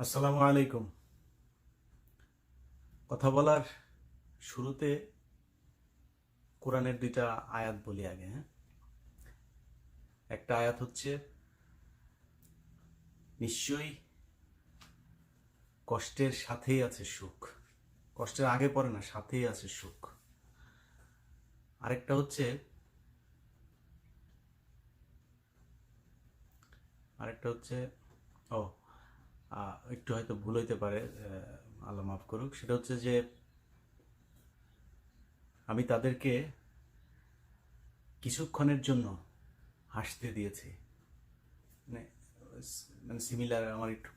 আসসালামু আলাইকুম। কথা বলার শুরুতে কোরআনের দুইটা আয়াত বলি আগে। হ্যাঁ, একটা আয়াত হচ্ছে, নিশ্চয়ই কষ্টের সাথেই আছে সুখ। কষ্টের আগে পড়ে না, সাথেই আছে সুখ। আরেকটা হচ্ছে আরেকটা হচ্ছে ও একটু হয়তো ভুল হইতে পারে, আল্লাহ মাফ করুক। সেটা হচ্ছে যে আমি তাদেরকে কিছুক্ষণের জন্য হাসতে দিয়েছি। মানে মানে সিমিলার, আমার একটু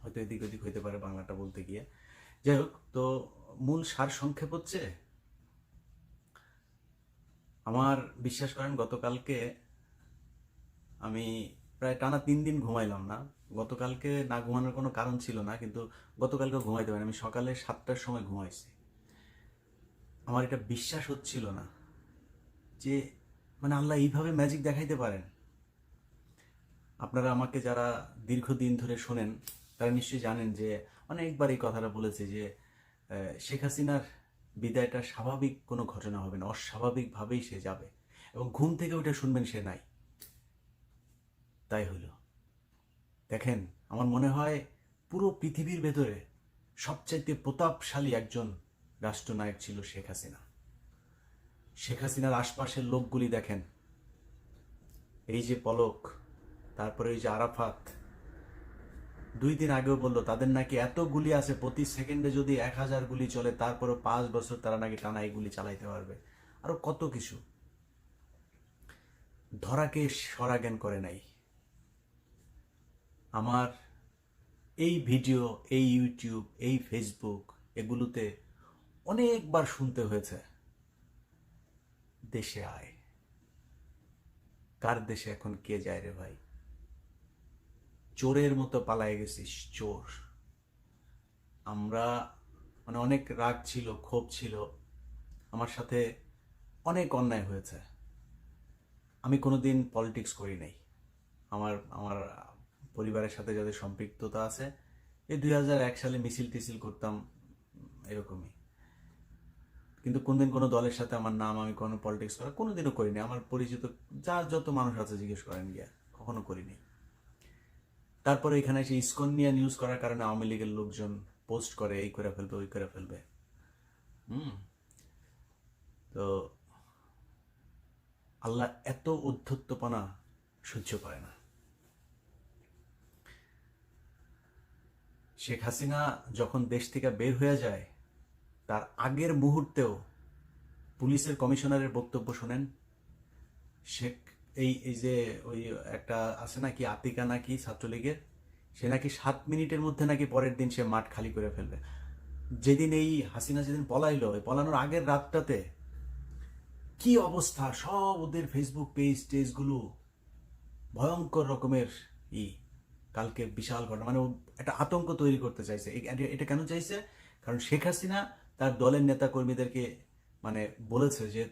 হয়তো এদিক ওদিক হইতে পারে বাংলাটা বলতে গিয়ে। যাই হোক, তো মূল সার সংক্ষেপ হচ্ছে, আমার বিশ্বাস করেন গতকালকে আমি প্রায় টানা 3 দিন ঘুমাইলাম না। গতকালকে না ঘুমানোর কোনো কারণ ছিল না, কিন্তু গতকালকে ঘুমাইতে পারি। আমি সকালে 7টার সময় ঘুমাইছি। আমার এটা বিশ্বাস হচ্ছিল না যে মানে আল্লাহ এইভাবে ম্যাজিক দেখাইতে পারেন। আপনারা আমাকে যারা দীর্ঘদিন ধরে শোনেন তারা নিশ্চয়ই জানেন যে অনেকবার এই কথাটা বলেছে যে শেখ হাসিনার বিদায়টা স্বাভাবিক কোনো ঘটনা হবে না, অস্বাভাবিকভাবেই সে যাবে, এবং ঘুম থেকে উঠে শুনবেন সে নাই। তাই হলো। দেখেন, আমার মনে হয় পুরো পৃথিবীর ভেতরে সবচাইতে প্রতাপশালী একজন রাষ্ট্রনায়ক ছিল শেখ হাসিনা। শেখ হাসিনার আশপাশের লোকগুলি দেখেন, এই যে পলক, তারপরে এই যে আরাফাত, 2 দিন আগেও বললো তাদের নাকি এত গুলি আছে, প্রতি সেকেন্ডে যদি 1000 গুলি চলে, তারপরে 5 বছর তারা নাকি টানা এই গুলি চালাইতে পারবে। আরো কত কিছু। ধরাকে সরা জ্ঞান করে নাই। আমার এই ভিডিও, এই ইউটিউব, এই ফেসবুক, এগুলোতে অনেকবার শুনতে হয়েছে, দেশে আয়। কার দেশে এখন কে যায় রে ভাই? চোরের মতো পালায়ে গেছিস, চোর। আমরা মানে অনেক রাগ ছিল, ক্ষোভ ছিল, আমার সাথে অনেক অন্যায় হয়েছে। আমি কোনোদিন পলিটিক্স করি নাই। আমার আমার পরিবারের সাথে যাদের সম্পৃক্ততা আছে, এই 2001 সালে মিছিল টিছিল করতাম, এরকমই। কিন্তু কোনদিন কোনো দলের সাথে আমার নাম, আমি কোনো পলিটিক্স করা কোনোদিনও করিনি। আমার পরিচিত যার যত মানুষ আছে জিজ্ঞেস করেন গিয়া, কখনো করিনি। তারপরে এখানে এসে ইসকন নিয়ে নিউজ করার কারণে আওয়ামী লীগের লোকজন পোস্ট করে, এই করে ফেলবে, ওই করে ফেলবে। হুম। তো আল্লাহ এত উদ্ধত্তপনা সহ্য করে না। শেখ হাসিনা যখন দেশ থেকে বের হয়ে যায়, তার আগের মুহূর্তেও পুলিশের কমিশনারের বক্তব্য শোনেন। শেখ এই এই যে ওই একটা আছে নাকি আতিকা নাকি ছাত্রলীগের, সে নাকি 7 মিনিটের মধ্যে নাকি পরের দিন সে মাঠ খালি করে ফেলবে। যেদিন এই হাসিনা যেদিন পলাইলো, পলানোর আগের রাতটাতে কি অবস্থা, সব ওদের ফেসবুক পেজ টেজগুলো ভয়ঙ্কর রকমের ই কালকে বিশাল ঘটনা, মানে ও একটা আতঙ্ক তৈরি করতে চাইছে। এটা কেন চাইছে? কারণ শেখ হাসিনা তার দলের নেতা কর্মীদেরকে মানে বলেছে যে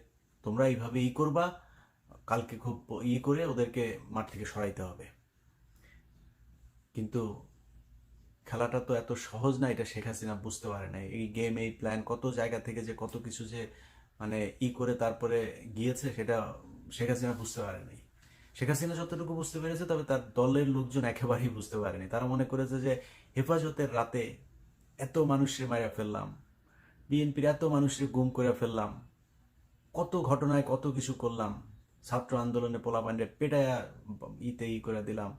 তোমরা এইভাবে করবা, কালকে খুব করে ওদেরকে মাঠ থেকে সরাইতে হবে। কিন্তু খেলাটা তো এত সহজ না, এটা শেখ হাসিনা বুঝতে পারে না। এই গেম, এই প্ল্যান, কত জায়গা থেকে যে কত কিছু যে মানে করে তারপরে গিয়েছে, সেটা শেখ হাসিনা বুঝতে পারে নাই। শেখ হাসিনা যতটুকু বুঝতে পেরেছে, তবে তার দলের লোকজন একেবারেই বুঝতে পারেনি। তারা মনে করেছে যে হেফাজতের রাতে এত মানুষকে মারা ফেললাম, বিএনপির এত মানুষকে গুম করে ফেললাম, কত ঘটনায় কত কিছু করলাম, ছাত্র আন্দোলনে পোলাপান্ডে পেটায়া করে দিলাম,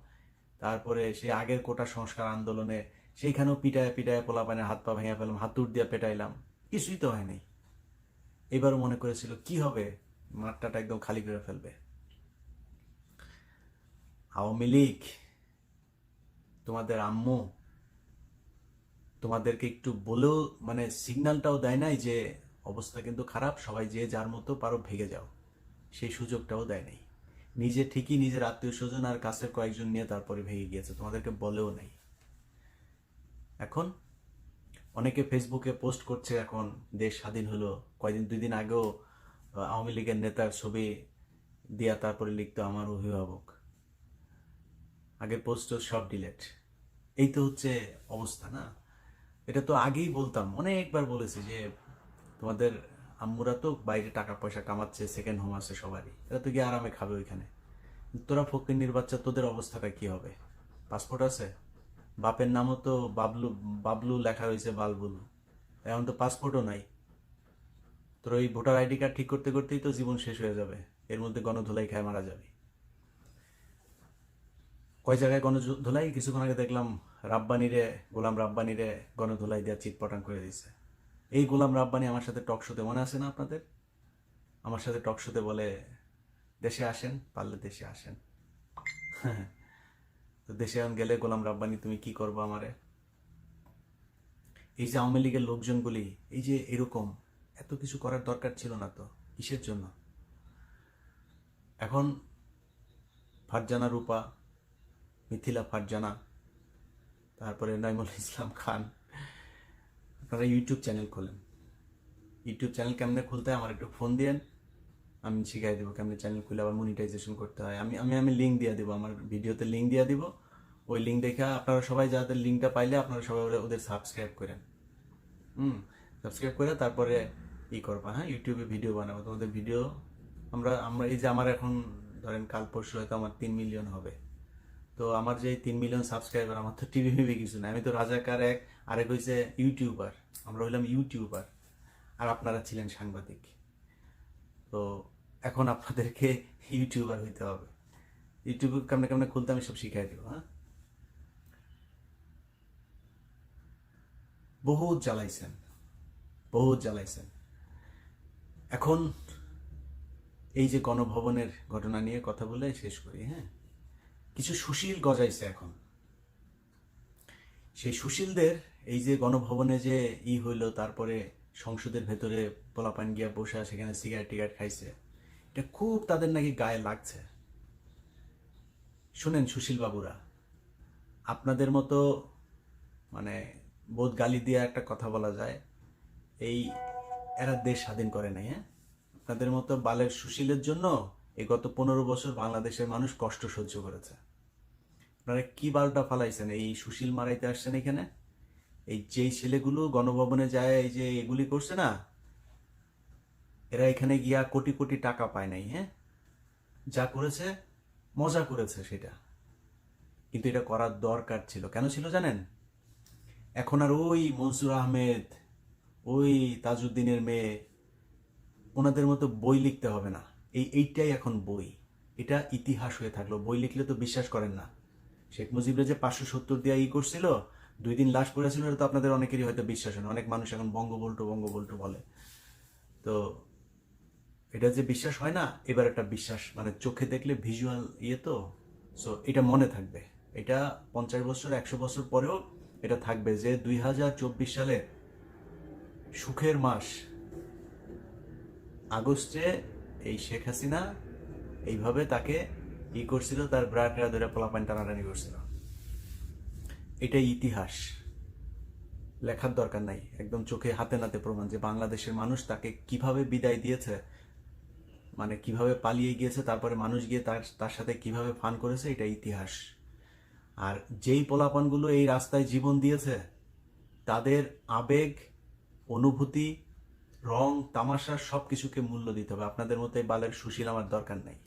তারপরে সে আগের কোটা সংস্কার আন্দোলনে সেইখানেও পিটায় পিটায় পোলাপানের হাত পা ভেঙে ফেললাম, হাতুড় দিয়ে পেটাইলাম, কিছুই তো হয়নি। এবারও মনে করেছিল কি হবে, মাঠটাটা একদম খালি করে ফেলবে। আওয়ামী লীগ, তোমাদের আম্মু তোমাদেরকে একটু বলেও মানে সিগন্যালটাও দেয় নাই যে অবস্থা কিন্তু খারাপ, সবাই যে যার মতো পারো ভেগে যাও, সেই সুযোগটাও দেয় নাই। নিজে ঠিকই নিজের আত্মীয় স্বজন আর কাছের কয়েকজন নিয়ে তারপরে ভেঙে গিয়েছে, তোমাদেরকে বলেও নাই। এখন অনেকে ফেসবুকে পোস্ট করছে, এখন দেশ স্বাধীন হলো, কয়দিন 2 দিন আগেও আওয়ামী লীগের নেতার ছবি দিয়া তারপরে লিখতো আমার অভিভাবক। আগের পোস্ট সব ডিলেট। এই তো হচ্ছে অবস্থা না। এটা তো আগেই বলতাম, অনেকবার বলেছি যে তোমাদের আম্মুরা তো বাইরে টাকা পয়সা কামাচ্ছে, সেকেন্ড হোম আছে সবারই, এরা তো গিয়ে আরামে খাবে ওইখানে। তোরা ফকিন্নির বাচ্চা, তোদের অবস্থাটা কি হবে? পাসপোর্ট আছে, বাপের নামও তো বাবলু, বাবলু লেখা হয়েছে বালবুলু, এখন তো পাসপোর্টও নাই। তোর ওই ভোটার আইডি কার্ড ঠিক করতে করতেই তো জীবন শেষ হয়ে যাবে, এর মধ্যে গণধোলাই খায় মারা যাবে। কয় জায়গায় গণধোলাই, কিছুক্ষণ আগে দেখলাম রাব্বানিরে, গোলাম রাব্বানিরে গণধোলাই দেওয়া চিৎপটাং করে দিয়েছে। এই গোলাম রাব্বানি আমার সাথে টক শোতে, মনে আছে না আপনাদের? আমার সাথে টক শোতে বলে দেশে আসেন, পারলে দেশে আসেন। তো দেশে এখন গেলে গোলাম রাব্বানি তুমি কি করবো আমারে? এই যে আওয়ামী লীগের লোকজনগুলি এই যে এরকম, এত কিছু করার দরকার ছিল না তো, কিসের জন্য? এখন ফারজানা রূপা, মিথিলা ফারজানা, তারপরে নাইমুল ইসলাম খান, আপনারা ইউটিউব চ্যানেল খোলেন। ইউটিউব চ্যানেল কেমনে খুলতে হয় আমার একটু ফোন দিয়েন, আমি শিখাই দেবো কেমনে চ্যানেল খুলে আবার মনিটাইজেশন করতে হয়। আমি আমি আমি লিঙ্ক দিয়ে দেবো, আমার ভিডিওতে লিঙ্ক দিয়ে দিব। ওই লিঙ্ক দেখে আপনারা সবাই, যাদের লিঙ্কটা পাইলে আপনারা সবাই ওদের সাবস্ক্রাইব করেন। সাবস্ক্রাইব করে তারপরে করবা, হ্যাঁ, ইউটিউবে ভিডিও বানাবো তোমাদের ভিডিও। আমরা আমরা এই যে আমার এখন ধরেন কাল পরশু হয়তো আমার 3 মিলিয়ন হবে। তো আমার যে 3 মিলিয়ন সাবস্ক্রাইবার, আমার তো টিভি মিভি কিছু না, আমি তো রাজাকার এক, আরেক হয়েছে ইউটিউবার। আমরা হইলাম ইউটিউবার, আর আপনারা ছিলেন সাংবাদিক। তো এখন আপনাদেরকে ইউটিউবার হইতে হবে। ইউটিউব কেমনে কেমনে খুলতে আমি সব শিখাই দিব, হ্যাঁ। বহুত জ্বালাইছেন, বহুত জ্বালাইছেন। এখন এই যে গণভবনের ঘটনা নিয়ে কথা বলে শেষ করি, হ্যাঁ। কিছু সুশীল গজাইছে এখন, সেই সুশীলদের এই যে গণভবনে যে হইলো, তারপরে সংসদের ভেতরে পোলাপান গিয়া বসে সেখানে সিগারেট টিগারেট খাইছে, এটা খুব তাদের নাকি গায়ে লাগছে। শুনেন সুশীল বাবুরা, আপনাদের মতো মানে বোধ গালি দিয়ে একটা কথা বলা যায়, এই এরা দেশ স্বাধীন করে নাই, হ্যাঁ। আপনাদের মতো বালের সুশীলের জন্য এই গত 15 বছর বাংলাদেশের মানুষ কষ্ট সহ্য করেছে। আপনারা কি বালটা ফালাইছেন, এই সুশীল মারাইতে আসছেন এখানে। এই যেই ছেলেগুলো গণভবনে যায় এই যে এগুলি করছে না, এরা এখানে গিয়া কোটি কোটি টাকা পায় নাই, হ্যাঁ। যা করেছে মজা করেছে সেটা, কিন্তু এটা করার দরকার ছিল। কেন ছিল জানেন? এখন আর ওই মনসুর আহমেদ, ওই তাজউদ্দিনের মেয়ে, ওনাদের মতো বই লিখতে হবে না। এইটাই এখন বই, এটা ইতিহাস হয়ে থাকলো। বই লিখলে তো বিশ্বাস করেন না। শেখ মুজিবরে যে 570 দিয়ে করছিল, 2 দিন লাশ পড়েছিল, এটা তো আপনাদের অনেকেরই হয়তো বিশ্বাস হয় না। অনেক মানুষ এখন বঙ্গবল্টু বঙ্গবল্টু বলে। তো এটা যে বিশ্বাস হয় না, এবার একটা বিশ্বাস, মানে চোখে দেখলে ভিজুয়াল তো। সো এটা মনে থাকবে, এটা 50 বছর 100 বছর পরেও এটা থাকবে যে 2024 সালে সুখের মাস আগস্টে এই শেখ হাসিনা এইভাবে তাকে করছিল, তার ব্রাটা ধরে পোলাপান টানাটানি করছিল। এটাই ইতিহাস, লেখার দরকার নাই, একদম চোখে হাতে নাতে প্রমাণ যে বাংলাদেশের মানুষ তাকে কিভাবে বিদায় দিয়েছে, মানে কিভাবে পালিয়ে গিয়েছে, তারপরে মানুষ গিয়ে তার সাথে কিভাবে ফান করেছে, এটা ইতিহাস। আর যেই পোলাপানগুলো এই রাস্তায় জীবন দিয়েছে, তাদের আবেগ, অনুভূতি, রং তামাশা সব কিছুকে মূল্য দিতে হবে। আপনাদের মতো এই বালের সুশীল আমার দরকার নাই।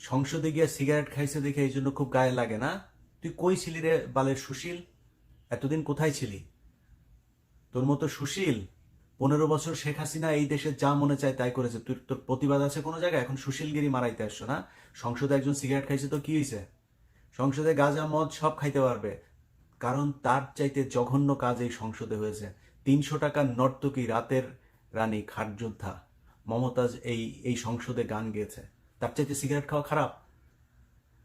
সংসদে গিয়ে সিগারেট খাইছে দেখে এই জন্য খুব গায়ে লাগে না? তুই কই ছিলি রে বালের সুশীল? এতদিন কোথায় ছিলি? তোর মতো সুশীল 15 বছর শেখ হাসিনা এই দেশে যা মনে চায় তাই করেছে। তুই, তোর প্রতিবাদ আছে কোনো জায়গায়? এখন সুশীলগিরি মারাইতে আসছো না? সংসদে একজন সিগারেট খাইছে তো কি হয়েছে? সংসদে গাঁজা মদ সব খাইতে পারবে, কারণ তার চাইতে জঘন্য কাজ এই সংসদে হয়েছে। 300 টাকার নর্তকী, রাতের রানী, খাটযোদ্ধা মমতাজ এই সংসদে গান গেয়েছে। তার চাইতে সিগারেট খাওয়া খারাপ?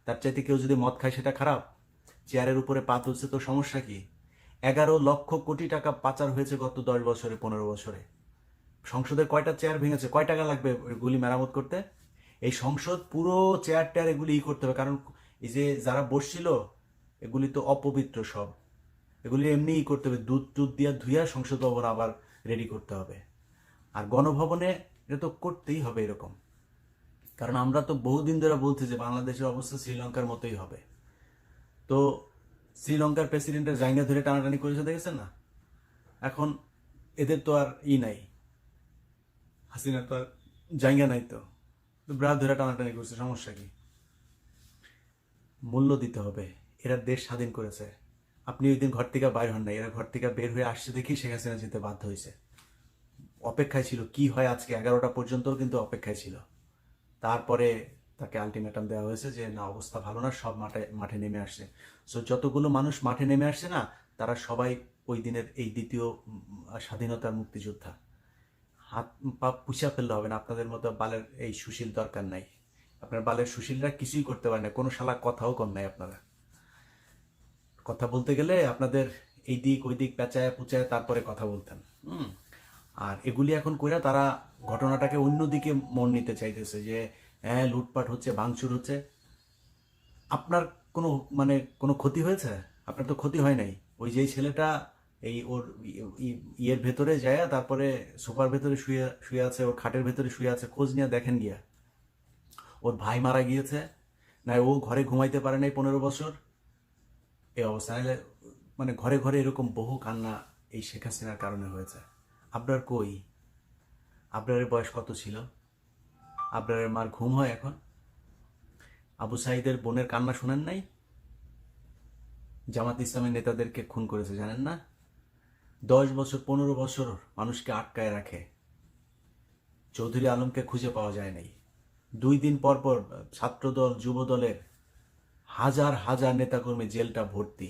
তার চাইতে কেউ যদি মদ খায় সেটা খারাপ? চেয়ারের উপরে পা তুলছে তো সমস্যা কি? 11 লক্ষ কোটি টাকা পাচার হয়েছে গত 10 বছরে, 15 বছরে। সংসদের কয়টা চেয়ার ভেঙেছে? কয় টাকা লাগবে এগুলি মেরামত করতে? এই সংসদ পুরো চেয়ার টেয়ার এগুলি করতে হবে, কারণ এই যে যারা বসছিল এগুলি তো অপবিত্র সব, এগুলি এমনিই করতে হবে, দুধ টুধ দিয়া ধুইয়া সংসদ ভবন আবার রেডি করতে হবে। আর গণভবনে এটা তো করতেই হবে এরকম, কারণ আমরা তো বহুদিন ধরে বলছি যে বাংলাদেশের অবস্থা শ্রীলঙ্কার মতোই হবে। তো শ্রীলঙ্কার প্রেসিডেন্টের জায়গা ধরে টানাটানি করেছে দেখেছেন না? এখন এদের তো আর নাই, হাসিনার তো আর জায়গা নাই, তো ব্রাহ ধরে টানাটানি করছে, সমস্যা কি? মূল্য দিতে হবে। এরা দেশ স্বাধীন করেছে, আপনি ওই দিন ঘর থেকে বাইর হন নাই, এরা ঘর থেকে বের হয়ে আসছে দেখি শেখ হাসিনা যেতে বাধ্য হয়েছে। অপেক্ষায় ছিল কি হয় আজকে 11টা পর্যন্তও কিন্তু অপেক্ষায় ছিল। তারপরে তাকে আলটিমেটাম দেওয়া হয়েছে যে না, অবস্থা ভালো না, সব মাঠে নেমে আসছে। সো যতগুলো মানুষ মাঠে নেমে আসছে না, তারা সবাই ওই দিনের এই দ্বিতীয় স্বাধীনতার মুক্তিযোদ্ধা। হাত পা পুষা ফেললে হবে না, আপনাদের মতো বালের এই সুশীল দরকার নাই। আপনার বালের সুশীলরা কিছুই করতে পারে না, কোনো শালা কথাও কর নাই। আপনারা কথা বলতে গেলে আপনাদের এই দিক ওই দিক পেঁচায় পুচায় তারপরে কথা বলতেন। আর এগুলি এখন কইরা তারা ঘটনাটাকে অন্যদিকে মন নিতে চাইতেছে যে হ্যাঁ লুটপাট হচ্ছে, ভাঙচুর হচ্ছে। আপনার কোনো কোনো ক্ষতি হয়েছে? আপনার তো ক্ষতি হয় নাই। ওই যে ছেলেটা এই ওর ইয়ের ভেতরে যায়, তারপরে সোফার ভেতরে শুয়ে শুয়ে আছে, ওর খাটের ভেতরে শুয়ে আছে, খোঁজ নিয়ে দেখেন গিয়া ওর ভাই মারা গিয়েছে না, ও ঘরে ঘুমাইতে পারে নাই 15 বছর। এই অবস্থা ঘরে ঘরে এরকম বহু কান্না এই শেখ হাসিনার কারণে হয়েছে। আপনার কই? আপনার বয়স কত ছিল? আপনার মার ঘুম হয় এখন? আবু সাইদের বোনের কান্না শুনেন নাই? জামাত ইসলামের নেতাদেরকে খুন করেছে জানেন না? 10 বছর 15 বছর মানুষকে আটকায় রাখে। চৌধুরী আলমকে খুঁজে পাওয়া যায় নাই। 2 দিন পর পর ছাত্রদল যুব দলের হাজার হাজার নেতাকর্মী জেলটা ভর্তি।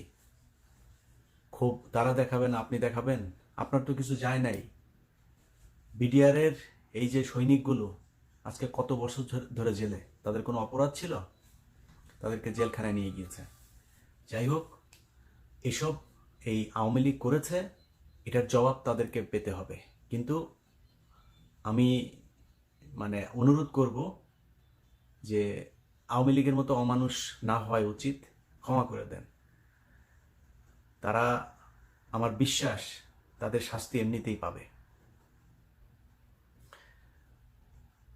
খুব তারা দেখাবেন, আপনি দেখাবেন? আপনার তো কিছু যায় নাই। বিডিআরের এই যে সৈনিকগুলো আজকে কত বছর ধরে জেলে, তাদের কোনো অপরাধ ছিল? তাদেরকে জেলখানায় নিয়ে গিয়েছে। যাই হোক, এসব এই আওয়ামী লীগ করেছে, এটার জবাব তাদেরকে পেতে হবে। কিন্তু আমি অনুরোধ করব যে আওয়ামী লীগের মতো অমানুষ না হওয়াই উচিত, ক্ষমা করে দেন। তারা, আমার বিশ্বাস, তাদের শাস্তি এমনিতেই পাবে।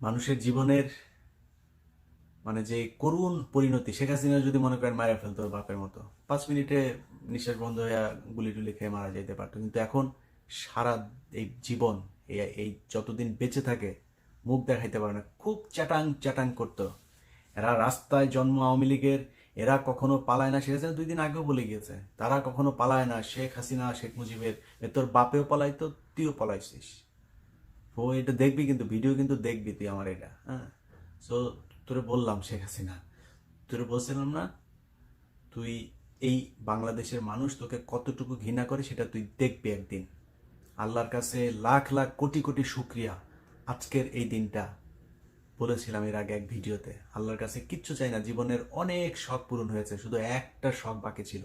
মানুষের জীবনের যে করুণ পরিণতি, শেখ হাসিনা যদি মনে করেন মারা ফেলতো বাপের মতো, 5 মিনিটে নিঃশ্বাস বন্ধ হয়ে গুলি টুলি খেয়ে মারা যেতে পারতো। কিন্তু এখন সারা এই জীবন, এই যতদিন বেঁচে থাকে মুখ দেখাইতে পারে না, খুব চ্যাটাং চ্যাটাং করতো। এরা রাস্তায় জন্ম আওয়ামী লীগের, এরা কখনো পালায় না। শেখ হাসিনা 2 দিন আগেও বলে গিয়েছে, তারা কখনো পালায় না। শেখ হাসিনা, শেখ মুজিবের, তোর বাপেও পলাইতো, তুইও পলাইছিস। ও এটা দেখবি, কিন্তু ভিডিও কিন্তু দেখবি তুই আমার এটা। হ্যাঁ, সো তোরে বললাম শেখ হাসিনা, তোরে বলছিলাম না, তুই এই বাংলাদেশের মানুষ তোকে কতটুকু ঘৃণা করে সেটা তুই দেখবি একদিন। আল্লাহর কাছে লাখ লাখ কোটি কোটি শুকরিয়া, আজকের এই দিনটা। বলেছিলাম এর আগে এক ভিডিওতে, আল্লাহর কাছে কিচ্ছু চাই না, জীবনের অনেক শখ পূরণ হয়েছে, শুধু একটা শখ বাকি ছিল,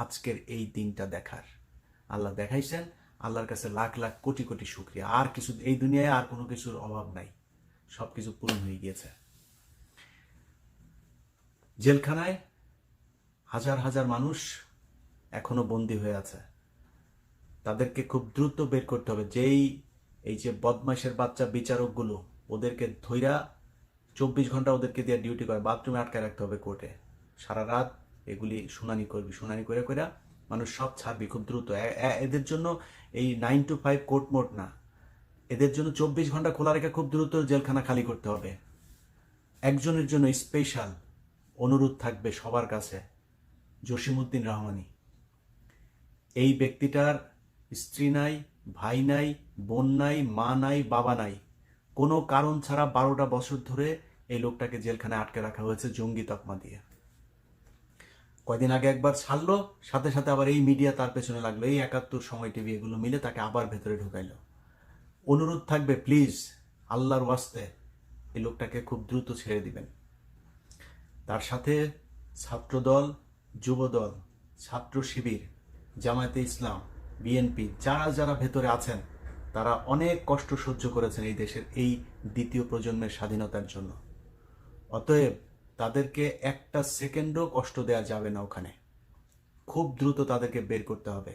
আজকের এই দিনটা দেখার। আল্লাহ দেখাইছেন, আল্লাহর কাছে লাখ লাখ কোটি কোটি শুকরিয়া। আর কিছু এই দুনিয়ায় আর কোনো কিছুর অভাব নাই, সব কিছু পূরণ হয়ে গিয়েছে। জেলখানায় হাজার হাজার মানুষ এখনো বন্দী হয়ে আছে, তাদেরকে খুব দ্রুত বের করতে হবে। এই যে বদমাইশের বাচ্চা বিচারকগুলো, ওদেরকে ধইরা 24 ঘন্টা ওদেরকে দিয়ে ডিউটি করে, বাথরুমে আটকায় রাখতে হবে কোর্টে, সারা রাত এগুলি শুনানি করবি, শুনানি করে করে মানুষ সব ছাড়বি খুব দ্রুত। এদের জন্য এই 9 to 5 কোর্ট মোট না, এদের জন্য 24 ঘন্টা খোলা রেখে খুব দ্রুত জেলখানা খালি করতে হবে। একজনের জন্য স্পেশাল অনুরোধ থাকবে সবার কাছে, জসিমউদ্দিন রহমানী। এই ব্যক্তিটার স্ত্রী নাই, ভাই নাই, বোন নাই, মা নাই, বাবা নাই, কোনো কারণ ছাড়া 12টা বছর ধরে এই লোকটাকে জেলখানায় আটকে রাখা হয়েছে জঙ্গি তকমা দিয়ে। কয়দিন আগে একবার ছাড়লো, সাথে সাথে আবার এই মিডিয়া তার পেছনে লাগলো, এই 71 সময় টিভি এগুলো মিলে তাকে আবার ভেতরে ঢুকাইলো। অনুরোধ থাকবে, প্লিজ আল্লাহর ওয়াস্তে এই লোকটাকে খুব দ্রুত ছেড়ে দিবেন। তার সাথে ছাত্রদল, যুবদল, ছাত্র শিবির, জামায়াতে ইসলাম, বিএনপি, যারা যারা ভেতরে আছেন, তারা অনেক কষ্ট সহ্য করেছেন এই দেশের এই দ্বিতীয় প্রজন্মের স্বাধীনতার জন্য। অতএব তাদেরকে একটা সেকেন্ডও কষ্ট দেওয়া যাবে না ওখানে, খুব দ্রুত তাদেরকে বের করতে হবে।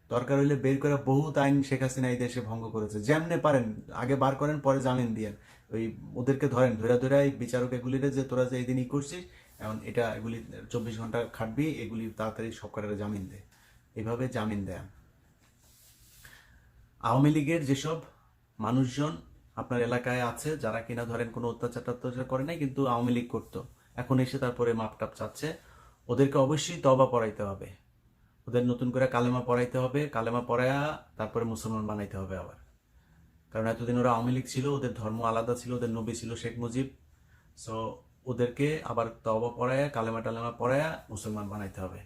দরকার হইলে বের করে, বহুত আইন শেখ হাসিনা এই দেশে ভঙ্গ করেছে, যেমনে পারেন আগে বার করেন, পরে জামিন দিয়েন। ওই ওদেরকে ধরেন, ধরে ধরে এই বিচারক এগুলিরে যে তোরা যে এই দিনই করছিস, এখন এগুলি 24 ঘন্টা খাটবি, এগুলি তাড়াতাড়ি সব কটারে জামিন দেয়, এইভাবে জামিন দেন। আওয়ামী লীগের যেসব মানুষজন আপনার এলাকায় আছে যারা কিনা ধরেন কোনো অত্যাচার করে নাই কিন্তু আওয়ামী লীগ করতো, এখন এসে তারপরে মাপটাপ চাচ্ছে, ওদেরকে অবশ্যই তওবা পড়াইতে হবে, ওদের নতুন করে কালেমা পড়াইতে হবে, কালেমা পড়ায়া তারপরে মুসলমান বানাইতে হবে আবার। কারণ এতদিন ওরা আওয়ামী লীগ ছিল, ওদের ধর্ম আলাদা ছিল, ওদের নবী ছিল শেখ মুজিব। সো ওদেরকে আবার তওবা পড়ায়া কালেমা টালেমা পড়ায়া মুসলমান বানাইতে হবে।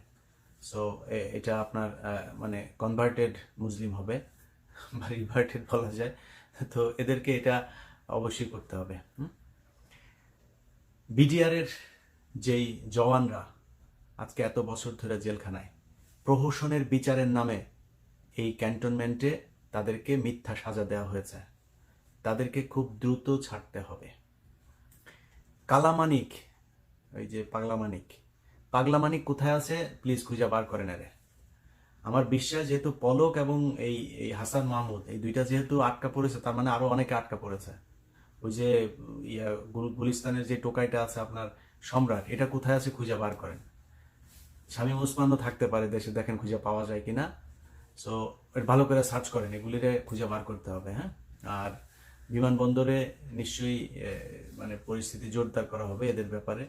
সো এটা আপনার মানে কনভার্টেড মুসলিম হবে বা রিভার্টেড বলা যায়। তো এদেরকে এটা অবশ্যই করতে হবে। বিডিআরের যেই জওয়ানরা আজকে এত বছর ধরে জেলখানায়, প্রহসনের বিচারের নামে এই ক্যান্টনমেন্টে তাদেরকে মিথ্যা সাজা দেওয়া হয়েছে, তাদেরকে খুব দ্রুত ছাড়তে হবে। কালামানিক, ওই যে পাগলামানিক কোথায় আছে প্লিজ খুঁজে বার করেন এরে। আমার বিশ্বাস যেহেতু পলক এবং এই হাসান মাহমুদ এই দুইটা যেহেতু আটকা পড়েছে, তার মানে আরো অনেকে আটকা পড়েছে। ওই যে গুলিস্তানের যে টোকাইটা আছে আপনার সম্রাট, এটা কোথায় আছে খুঁজে বার করেন। শামীম ওসমানও থাকতে পারে দেশে, দেখেন খুঁজে পাওয়া যায় কিনা। সো ভালো করে সার্চ করেন, এগুলিরে খুঁজে বার করতে হবে। হ্যাঁ, আর বিমানবন্দরে নিশ্চয়ই মানে পরিস্থিতি জোরদার করা হবে এদের ব্যাপারে,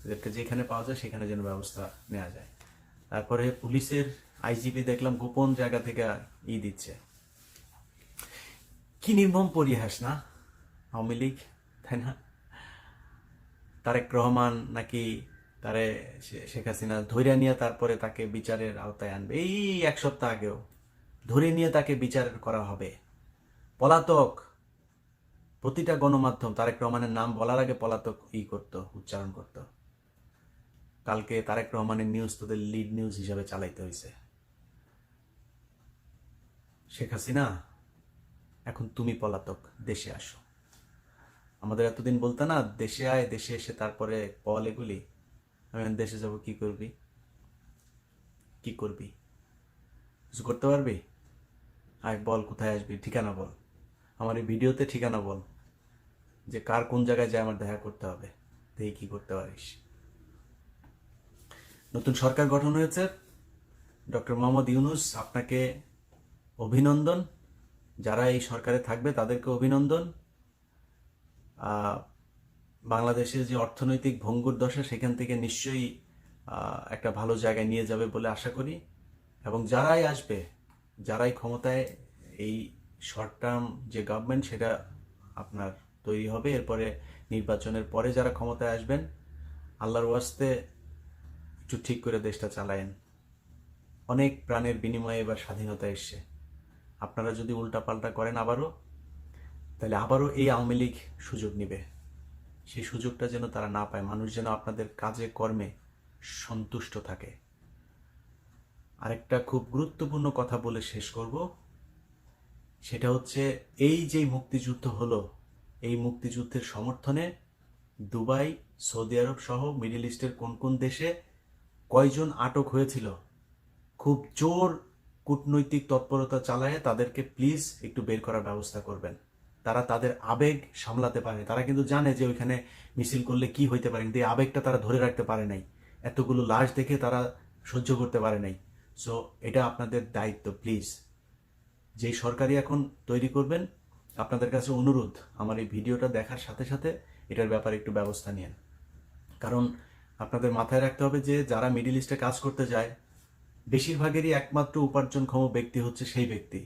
এদেরকে যেখানে পাওয়া যায় সেখানে যেন ব্যবস্থা নেওয়া যায়। তারপরে পুলিশের আইজিপি দেখলাম গোপন জায়গা থেকে দিচ্ছে। কি নির্মম পরিহাস না আওয়ামী লীগ, তাই না? তারেক রহমান নাকি তারে শেখ হাসিনা ধরে নিয়ে তারপরে তাকে বিচারের আওতায় আনবে, এই 1 সপ্তাহ আগেও ধরে নিয়ে তাকে বিচার করা হবে। পলাতক, প্রতিটা গণমাধ্যম তারেক রহমানের নাম বলার আগে পলাতক উচ্চারণ করত। কালকে তারেক রহমানের নিউজ তোদের লিড নিউজ হিসাবে চালাইতে হয়েছে। শেখ হাসিনা, এখন তুমি পলাতক, দেশে আসো। আমাদের এতদিন বলতে না দেশে আয়, দেশে এসে তারপরে বল এগুলি। আমি দেশে যাব, কি করবি? কিছু করতে পারবি? আয় বল, কোথায় আসবি, ঠিকানা বল, আমার এই ভিডিওতে ঠিকানা বল, যে কার কোন জায়গায় যায় আমার দেখা করতে হবে, দেখি কি করতে পারিস। নতুন সরকার গঠন হয়েছে, ডক্টর মোহাম্মদ ইউনূস, আপনাকে অভিনন্দন। যারা এই সরকারে থাকবে তাদেরকে অভিনন্দন। বাংলাদেশের যে অর্থনৈতিক ভঙ্গুর দশা, সেখান থেকে নিশ্চয়ই একটা ভালো জায়গায় নিয়ে যাবে বলে আশা করি। এবং যারাই আসবে, যারাই ক্ষমতায়, এই শর্ট টার্ম যে গভর্নমেন্ট সেটা আপনার তৈরি হবে, এরপরে নির্বাচনের পরে যারা ক্ষমতায় আসবেন, আল্লাহর ওয়াস্তে একটু ঠিক করে দেশটা চালায়েন। অনেক প্রাণের বিনিময়ে এবার স্বাধীনতা এসছে, আপনারা যদি উল্টাপাল্টা করেন আবারও, তাহলে আবারও এই আওয়ামী লীগ সুযোগ নিবে। সেই সুযোগটা যেন তারা না পায়, মানুষ যেন আপনাদের কাজে কর্মে সন্তুষ্ট থাকে। আরেকটা খুব গুরুত্বপূর্ণ কথা বলে শেষ করব, সেটা হচ্ছে এই যে মুক্তিযুদ্ধ হলো, এই মুক্তিযুদ্ধের সমর্থনে দুবাই, সৌদি আরব সহ মিডল ইস্টের কোন কোন দেশে কয়জন আটক হয়েছিল, খুব জোর কূটনৈতিক তৎপরতা চালায় তাদেরকে প্লিজ একটু বের করার ব্যবস্থা করবেন। তারা তাদের আবেগ সামলাতে পারে, তারা কিন্তু জানে যে ওইখানে মিছিল করলে কি হইতে পারে, কিন্তু এই আবেগটা তারা ধরে রাখতে পারে নাই, এতগুলো লাশ দেখে তারা সহ্য করতে পারে নাই। সো এটা আপনাদের দায়িত্ব, প্লিজ। যেই সরকারি এখন তৈরি করবেন, আপনাদের কাছে অনুরোধ, আমার এই ভিডিওটা দেখার সাথে সাথে এটার ব্যাপারে একটু ব্যবস্থা নিন। কারণ আপনাদের মাথায় রাখতে হবে যে যারা মিডল ইস্টে কাজ করতে যায়, বেশিরভাগেরই একমাত্র উপার্জনক্ষম ব্যক্তি হচ্ছে সেই ব্যক্তি।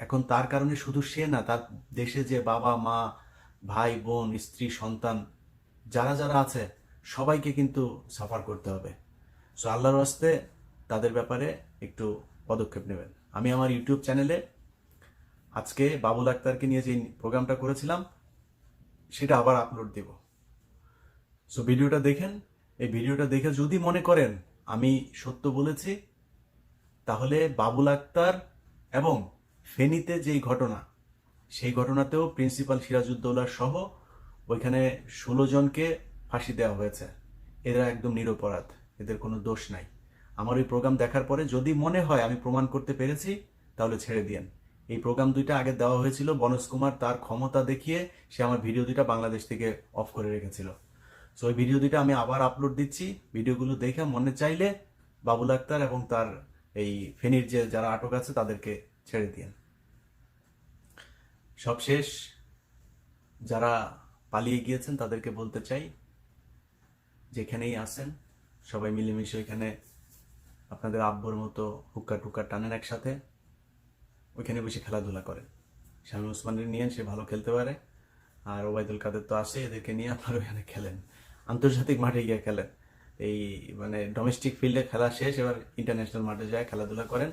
এখন তার কারণে শুধু সে না, তার দেশে যে বাবা মা, ভাই বোন, স্ত্রী, সন্তান যারা যারা আছে, সবাইকে কিন্তু সাফার করতে হবে। সো আল্লাহর ওয়াস্তে তাদের ব্যাপারে একটু পদক্ষেপ নেবেন। আমি আমার ইউটিউব চ্যানেলে আজকে বাবুল আক্তারকে নিয়ে যে প্রোগ্রামটা করেছিলাম সেটা আবার আপলোড দেব। সো ভিডিওটা দেখেন, এই ভিডিওটা দেখে যদি মনে করেন আমি সত্য বলেছি, তাহলে বাবুল আক্তার এবং ফেনীতে যেই ঘটনা, সেই ঘটনাতেও প্রিন্সিপাল সিরাজউদ্দৌলা সহ ওইখানে 16 জনকে ফাঁসি দেওয়া হয়েছে। এরা একদম নিরপরাধ, এদের কোনো দোষ নাই। আমার ওই প্রোগ্রাম দেখার পরে যদি মনে হয় আমি প্রমাণ করতে পেরেছি, তাহলে ছেড়ে দিয়েন। এই প্রোগ্রাম দুইটা আগে দেওয়া হয়েছিল, বনজ কুমার তার ক্ষমতা দেখিয়ে সে আমার ভিডিও দুইটা বাংলাদেশ থেকে অফ করে রেখেছিল। সো ওই ভিডিও দুইটা আমি আবার আপলোড দিচ্ছি, ভিডিওগুলো দেখে মনে চাইলে বাবুল আক্তার এবং তার এই ফেনীর যে যারা আটক আছে তাদেরকে ছেড়ে দিন। সবশেষ যারা পালিয়ে গিয়েছেন তাদেরকে বলতে চাই, যেখানেই আছেন সবাই মিলেমিশে এখানে আপনাদের আব্বুর মতো হুক্কা টুক্কা টানেন একসাথে, ওইখানে বসে খেলাধুলা করেন। শামীম ওসমানের নিয়ে সে ভালো খেলতে পারে, আর ওবায়দুল কাদের তো আসে, এদেরকে নিয়ে আপনারা ওইখানে খেলেন, আন্তর্জাতিক মাঠে গিয়ে খেলেন। এই মানে ডোমেস্টিক ফিল্ডে খেলা শেষ, এবার ইন্টারন্যাশনাল মাঠে যায় খেলাধুলা করেন,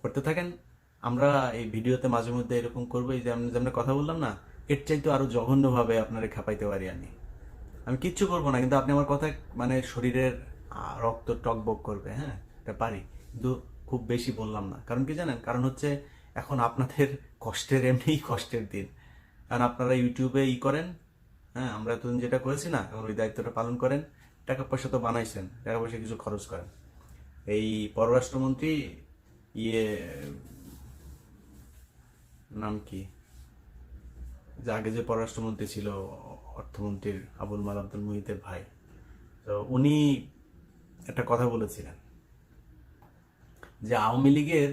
করতে থাকেন। আমরা এই ভিডিওতে মাঝে মধ্যে এরকম করবো, এই যে আমি যেমন কথা বললাম না, এর চাইতে আরো জঘন্যভাবে আপনারা খাপাইতে পারি। আমি কিচ্ছু করবো না, কিন্তু আপনি আমার কথা মানে শরীরের রক্ত টকবক করবে, হ্যাঁ এটা পারি, কিন্তু খুব বেশি বললাম না। কারণ কি জানেন, কারণ হচ্ছে এখন আপনাদের কষ্টের এমনিই কষ্টের দিন, কারণ আপনারা ইউটিউবে করেন, হ্যাঁ আমরা তো যেটা করেছি না, এখন ওই দায়িত্বটা পালন করেন, টাকা পয়সা তো বানাইছেন, টাকা পয়সা কিছু খরচ করেন। এই পররাষ্ট্রমন্ত্রী ইয়ে নাম কি, যে আগে যে পররাষ্ট্রমন্ত্রী ছিল, অর্থমন্ত্রীর আবুল মাল আব্দুল মুহিতের ভাই, তো উনি একটা কথা বলেছিলেন যে আওয়ামী লীগের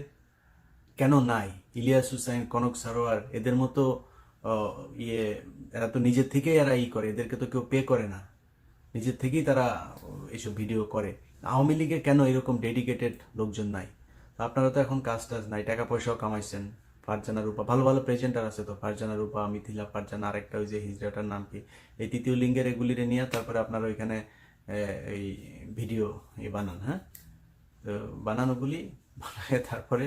কেন নাই ইলিয়াস হুসাইন, কনক সারোয়ার এদের মতো এরা তো নিজের থেকেই এরা করে, এদেরকে তো কেউ পে করে না, নিজের থেকেই তারা এইসব ভিডিও করে। আওয়ামী লীগে কেন এরকম ডেডিকেটেড লোকজন নাই? আপনারা তো এখন কাজ টাজ নাই, টাকা পয়সাও কামাইছেন। ফারজানা রূপা, ভালো ভালো প্রেজেন্টার আছে তো, ফারজানা রূপা, মিথিলা ফারজানা, আরেকটা ওই যে হিজড়াটার নাম কি, এই তৃতীয় লিঙ্গের এগুলিরে নিয়ে তারপরে আপনারা ওইখানে এই ভিডিও বানান, হ্যাঁ বানানোগুলি বানায় তারপরে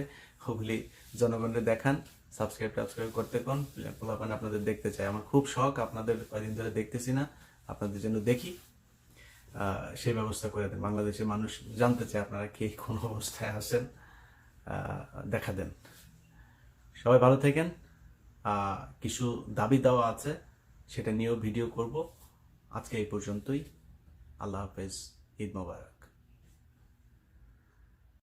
ওগুলি জনগণকে দেখান, সাবস্ক্রাইব করতে কোন পোলাপান আপনাদের দেখতে চাই। আমার খুব শখ, আপনাদের কয়েকদিন ধরে দেখতেছি না, আপনাদের জন্য দেখি, সেই ব্যবস্থা করে দেন। বাংলাদেশের মানুষ জানতে চায় আপনারা কে কোন অবস্থায় আছেন, দেখা দেন। সবাই ভালো থাকেন। কিছু দাবি দেওয়া আছে, সেটা নিয়েও ভিডিও করব। আজকে এই পর্যন্তই। আল্লাহ হাফেজ, ঈদ মোবারক।